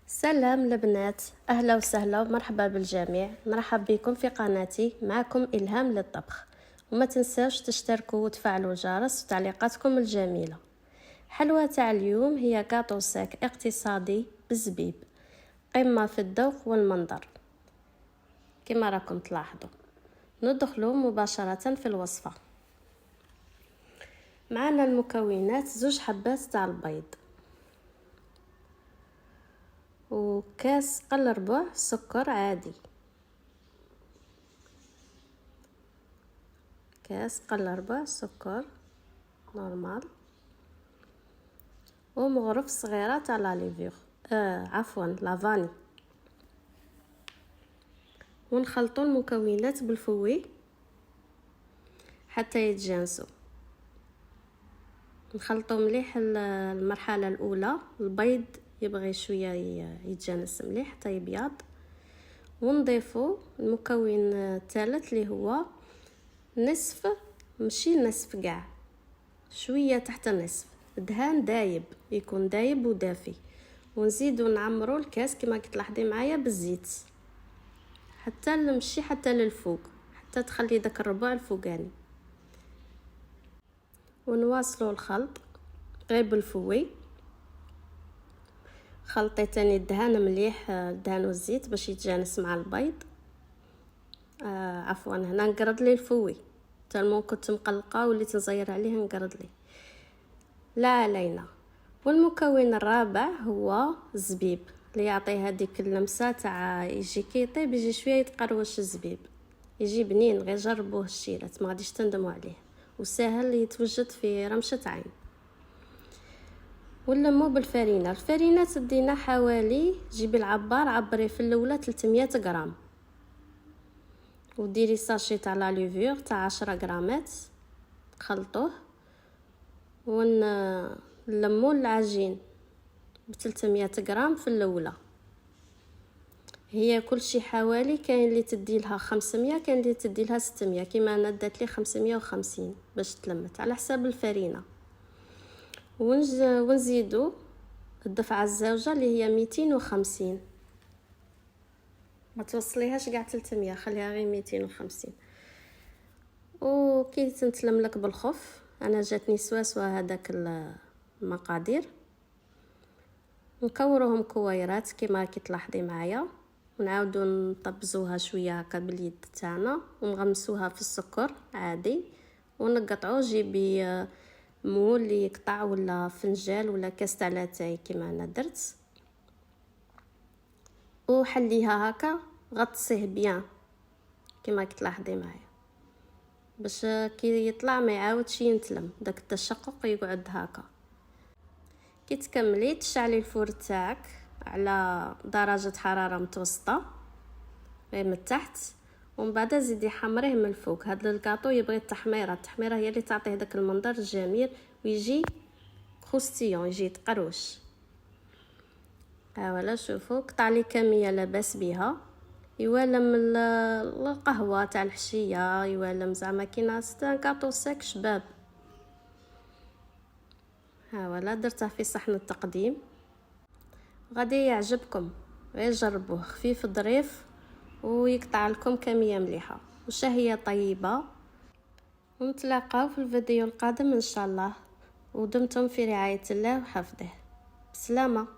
سلام البنات، اهلا وسهلا ومرحبا بالجميع. نرحب بكم في قناتي، معكم إلهام للطبخ. وما تنساوش تشتركوا وتفعلوا الجرس وتعليقاتكم الجميله. حلوة تاع اليوم هي كاطو ساك اقتصادي بالزبيب، قمه في الذوق والمنظر كما راكم تلاحظوا. ندخلوا مباشره في الوصفه. معنا المكونات: 2 حبات تاع البيض، وكاس قل ربع سكر عادي، كاس قل ربع سكر نورمال، ومغرف صغيره تاع لاليفور عفوا لافاني. ونخلطوا المكونات بالفوي حتى يتجانسوا. نخلطوا مليح. المرحله الاولى البيض يبغي شويه يتجانس مليح حتى يبيض. ونضيفوا المكون الثالث اللي هو نصف، ماشي نصف كاع، شويه تحت النصف، دهان دايب، يكون دايب ودافي. ونزيدوا نعمروا الكاس كما كتلاحظي معايا بالزيت حتى نمشي حتى للفوق، حتى تخلي داك الربع الفوقاني. ونواصلوا الخلط غير بالفوي. خلطي تاني الدهان مليح، الدهان والزيت باش يتجانس مع البيض. عفوا هنا نقرض لي الفوي، تالمون كنت مقلقه وليت نزير عليه نقرض لي، لا علينا. والمكون الرابع هو الزبيب اللي يعطي هذيك اللمسه تاع يجي كي يطيب يجي شويه يتقروش. الزبيب يجي بنين، غير جربوه الشيرات ما غاديش تندموا عليه، وسهل يتوجد في رمشه عين. ونلمو بالفرينه. الفرينه تدينا حوالي، جيبي العبار عبري في الاولى 300 غرام، وديري ساشي تاع لاليفور تاع 10 غرامات، خلطوه. ونلمو العجين ب 300 غرام في الاولى. هي كل شيء حوالي، كاين اللي تدي لها 500، كاين اللي تدي لها 600، كيما انا دات لي 550 باش تلمت على حساب الفرينه. ونزيدو الدفعه الزوجه اللي هي 250، ما توصليهاش كاع 300، خليها غير 250. وكي تنتلم لك بالخف، انا جاتني سواسوا هذاك المقادير. نكوروهم كويرات كما كتلاحظي معايا، ونعاودو نطبزوها شويه هكا باليد تاعنا، ونغمسوها في السكر عادي. ونقطعو، جيبي مول اللي يقطع ولا فنجال ولا كاس تاع لاتاي كما انا درت، وحليها هكا، غطسيه بيان كما كتلاحظي معايا باش كي يطلع ما يعاودش ينتلم، داك التشقق يقعد هكا. كي تكملي تشعلي الفور تاعك على درجه حراره متوسطه غير من التحت، ومن بعد زيدي حمريه من الفوق. هذا الكاطو يبغي التحميره هي اللي تعطيه داك المنظر الجميل ويجي كروستيون، يجي تقروش. ولا شوفوا قطع لي كميه لاباس بها، يوالم القهوه تاع الحشيه، يوالم زعما كينا كاطو ساك شباب. ولا درتها في صحن التقديم، غادي يعجبكم، غير جربوه، خفيف ظريف ويقطع لكم كميه مليحه وشهيه طيبه. ونتلاقاو في الفيديو القادم ان شاء الله، ودمتم في رعايه الله وحفظه. بسلامه.